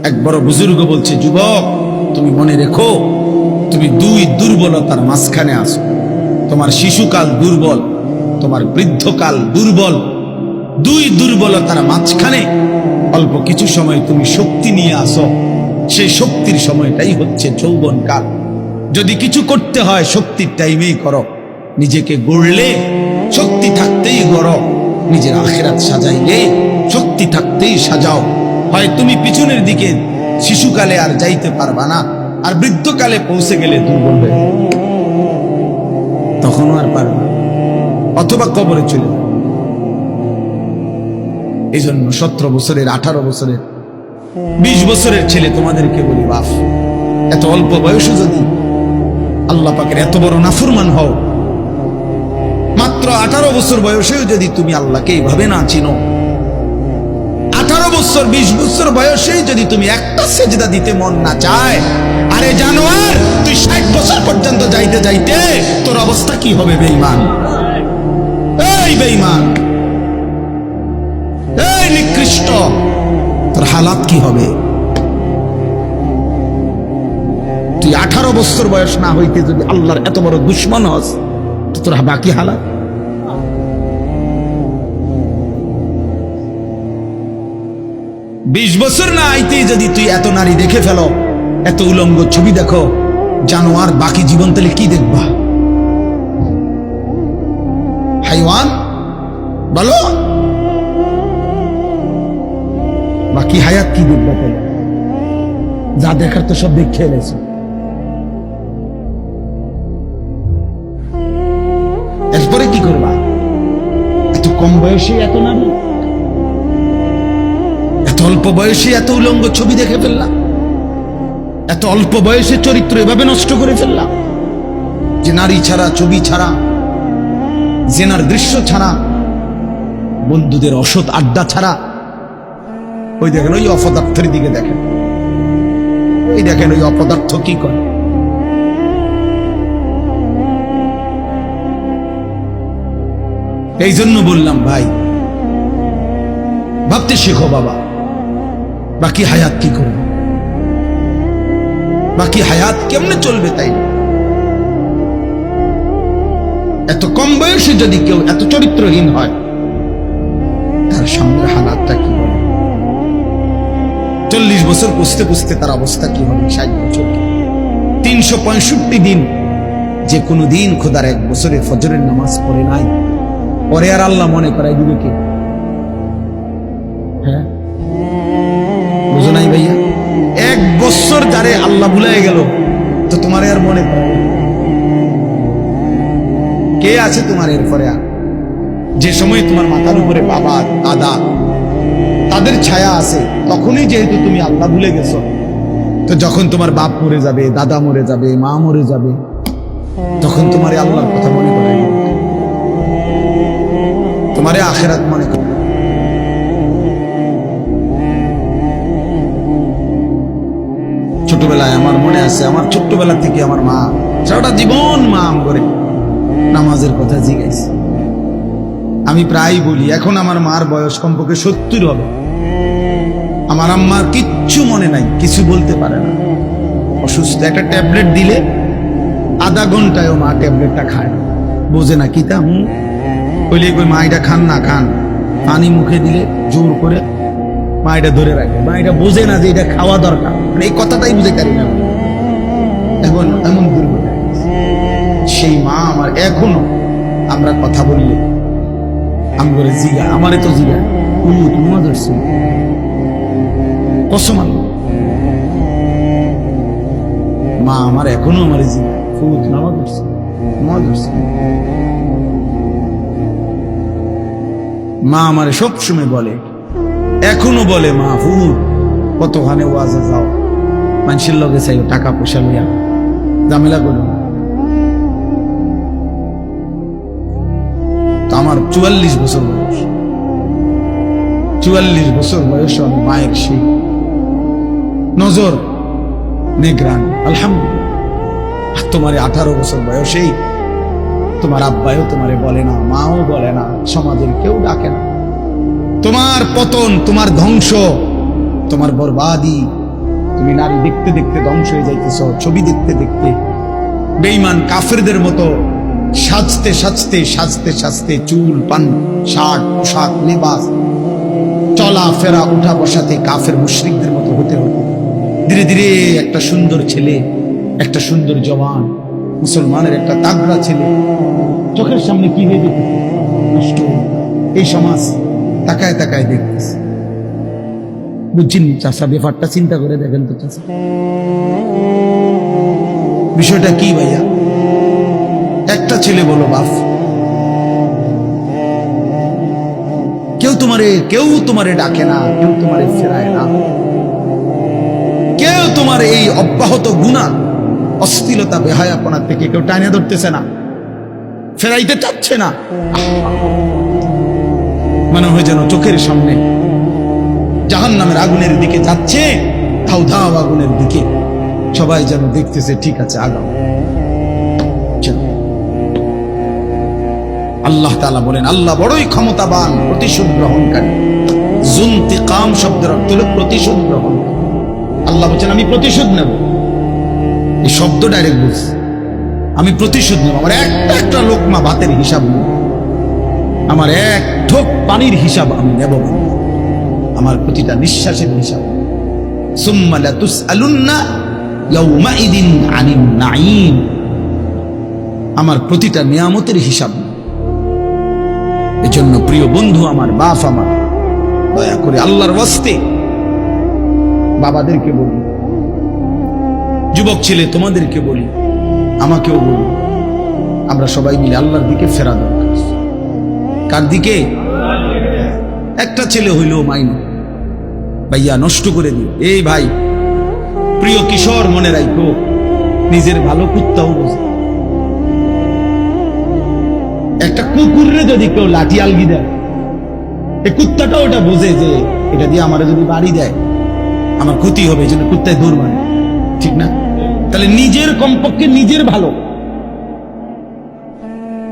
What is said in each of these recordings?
এক বড় বুজুর্গ বলছে, যুবক তুমি মনে রেখো, তুমি দুই দুর্বলতার মাঝখানে আছো। তোমার শিশুকাল দুর্বল, তোমার বৃদ্ধকাল দুর্বল। দুই দুর্বলতার মাঝখানে অল্প কিছু সময় তুমি শক্তি নিয়ে আসো। সেই শক্তির সময়টাই হচ্ছে যৌবনকাল। যদি কিছু করতে হয় শক্তির টাইমেই করো। নিজেকে গড়লে শক্তি থাকতেই গড়ো, নিজের আখিরাত সাজাইলে শক্তি থাকতেই সাজাও। হয় তুমি পিছনের দিকে শিশুকালে আর যাইতে পারবা না, আর বৃদ্ধকালে পৌঁছে গেলে দুর্বল হয়ে তখনও আর পারবা, অথবা কবরে চলে যাবে। এই জন্য 17 বছরের, 18 বছরের, 20 বছরের ছেলে তোমাদেরকে বলি, বাপ এত অল্প বয়সে যদি আল্লাহ পাকের এত বড় নাফরমান হও, মাত্র 18 বছর বয়সেও যদি তুমি আল্লাহকে এইভাবে না চিনো, 18 বছর 20 বছর বয়সেই যদি তুমি একটা সেজদা দিতে মন না চায়, আরে জানোয়ার তুই 60 বছর পর্যন্ত যাইতে যাইতে তোর অবস্থা কি হবে? বেঈমান, এই বেঈমান, এই নিকৃষ্ট, তোর হালাত কি হবে? তুই 18 বছর বয়স না হইতে যদি আল্লাহর এত বড় দুশ্মন হস, তো তোর বাকি হালাত। বিশ বছর না আইতেই যদি তুই এত নারী দেখে ফেলো, এত উলঙ্গ ছবি দেখো, জানোয়ার, বাকি জীবন তাহলে কি দেখবা? হাইওয়ান বলো, বাকি হায়াত কি দেখবা? তাহলে যা দেখার তো সব দেখে এলেছে। এরপরে কি করবা? এত কম বয়সে এত নারী, এত অল্প বয়সে এত উলঙ্গ ছবি দেখে ফেললাম, এত অল্প বয়সে চরিত্র এভাবে নষ্ট করে ফেললাম যে নারী ছাড়া, ছবি ছাড়া, জেনার দৃশ্য ছাড়া, বন্ধুদের অসৎ আড্ডা ছাড়া। ওই দেখেন ওই অপদার্থের দিকে দেখেন, ওই দেখেন ওই অপদার্থ কি করে। এই জন্য বললাম ভাই, ভাবতে শেখো বাবা, বাকি হায়াত কি করবে, বাকি হায়াত কেমনে চলবে। তাই এত কম বয়সে যদি কেউ এত চরিত্রহীন হয়, তার সামনের হালাতটা কি হবে? 40 বছর পুষতে পুষতে তার অবস্থা কি হবে? 60 বছর, 365 দিন, যে কোনো দিন খোদার 1 বছরে ফজরের নামাজ পড়ে নাই, পরে আর আল্লাহ মনে করাই দিবে কে? হ্যাঁ, বুঝো নাই ভাইয়া? 1 বছর যারে আল্লাহ ভুলাই গেল, তো তোমার আর মনে পড়ে কে আছে তোমার এরপরে? আর যে সময় তোমার মাথার উপরে বাবা, দাদা, তাদের ছায়া আছে, তখনই যেহেতু তুমি আল্লাহ ভুলে গেছো, তো যখন তোমার বাপ মরে যাবে, দাদা মরে যাবে, মা মরে যাবে, তখন তোমার আল্লাহর কথা মনে করাই দিবে, তোমারে আখিরাত মনে করবে। ছোটবেলায় আমার মনে আছে, আমার ছোট্টবেলা থেকে আমার মা সারাটা জীবন মা আম করে নামাজের কথা জিজ্ঞাসা। আমি প্রায় বলি, এখন আমার মার বয়স কমপক্ষে 70 হবে, আমার আম্মার কিচ্ছু মনে নাই, কিছু বলতে পারে না, অসুস্থ। একটা ট্যাবলেট দিলে আধা ঘন্টায়ও মা ট্যাবলেটটা খায়, বোঝে না কিতা বলি, কই মা এটা খান না, খান। পানি মুখে দিলে জোর করে মা এটা ধরে রাখে, মা এটা বোঝে না যে এটা খাওয়া দরকার, মানে এই কথাটাই বুঝে পারি না। এখন এমন দুর্বল সেই মা আমার, এখনো আমরা কথা বললে আমার জিগা, আমারে তো জিগা, তোমার ধরছি কসম আল্লাহ, মা আমার এখনো আমার জিগা, নামাজ ধরছি, নামাজ ধরছি। মা আমারে সবসময় বলে, এখনো বলে, মা হুর কতখানে ওয়াজে যাও, মানুষের লগে চাই টাকা পয়সা লইয়া ঝামেলা করো। আমার 44 বছর বয়স, 44 বছর বয়স, আমি মায়ের সেই নজর নিগরান, আলহামদুলিল্লাহ। তোমার 18 বছর বয়সেই তোমার আব্বাও তোমারে বলে না, মাও বলে না, সমাজের কেউ ডাকে না। তোমার পতন, তোমার ধ্বংস, তোমার বরবাদি তুমি নারী দেখতে দেখতে ধ্বংস হয়ে যাইতেছ, ছবি দেখতে দেখতে বেঈমান কাফেরদের মতো সাজতে সাজতে সাজতে সাজতে চুল পান শার্ট পোশাক লেবাস চলা ফেরা উঠা বসাতে কাফের মুশরিকদের মতো হতে হতে ধীরে ধীরে একটা সুন্দর ছেলে, একটা সুন্দর জওয়ান মুসলমানের একটা তাগড়া ছেলে চোখের সামনে কি হয়ে যেতে নষ্ট। এই সমাজ তাকায় তাকায় দেখতেছে। বুঝছেন চাষা, ব্যাপারটা চিন্তা করে দেখেন তো চাষা, বিষয়টা কি ভাইয়া? একটা ছেলে বলো বাপ, কেউ তোমারে ডাকে না, কেউ তোমারে ফেরায় না, কেউ তোমার এই অব্যাহত গুনাহ অশ্লীলতা বেহায়াপনা থেকে কেউ টাইনে ধরতেছে না, ফেরাইতে চাচ্ছে না। মনে হয় যেন চোখের সামনে জাহান্নামের আগুনের দিকে যাচ্ছে, ধাও ধাও আগুনের দিকে, সবাই যেন দেখতেছে ঠিক আছে আগাও। আল্লাহ তাআলা বলেন, আল্লাহ বড়ই ক্ষমতাবান, প্রতিশোধ গ্রহণকারী। যুনতিকাম শব্দের অর্থ হলো প্রতিশোধ গ্রহণ। আল্লাহ বলছেন আমি প্রতিশোধ নেব। এই শব্দ ডাইরেক্ট বলছে, আমি প্রতিশোধ নেব। আমার একটা লোকমা ভাতের হিসাব নেব, আমার এক ঢোক পানির হিসাব আমি নেব, আমার প্রতিটা নিঃশ্বাসের হিসাব। সুম্মা লাতুসআলুন্না ইয়াউমাইদিন আনিন নাঈম, আমার প্রতিটা নিয়ামতের হিসাব। এজন্য প্রিয় বন্ধু আমার, বাপ আমার, দয়া করে আল্লাহর ওয়াস্তে বাবাদেরকে বলি, যুবক ছেলে তোমাদেরকে বলি, আমাকেও বলি, আমরা সবাই মিলে আল্লাহর দিকে ফেরা দরকার। কার দিকে? একটা ছেলে হইলেও মাইনো ভাইয়া নষ্ট করে দিও। এই ভাই, প্রিয় কিশোর, মনে রাখো নিজের ভালো কুত্তাও বোঝে। একটা কুকুরে যদি কেউ লাঠি আলগি দেয়, এই কুত্তাটাও ওটা বোঝে যে এটা দিয়ে আমার যদি বাড়ি দেয় আমার ক্ষতি হবে, এই জন্য কুত্তায় দৌড় মারে, ঠিক না? তাহলে নিজের কমপক্ষে নিজের ভালো,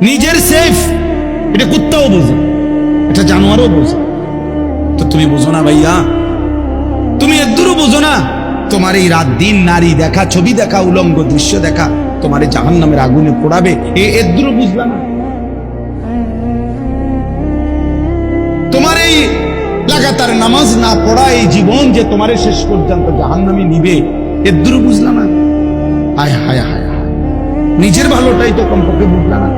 নিজের সেফ, এটা কুত্তাও বোঝে, এটা জানোয়ারও বোঝে। তো তুমি বোঝো না ভাইয়া, তুমি এদুরও বোঝো না? তোমার এই রাত দিন নারী দেখা, ছবি দেখা, উলঙ্গ দৃশ্য দেখা তোমার জাহান্নামের আগুনে পোড়াবে, এদুরও বুঝলা না? তোমার এই লাগাতার নামাজ না পড়া এই জীবন যে তোমারে শেষ পর্যন্ত জাহান্নামে নিবে, এদুরও বুঝলা না? হায় হায় হায় হায়, নিজের ভালোটাই তো কমপক্ষে বুঝলা না।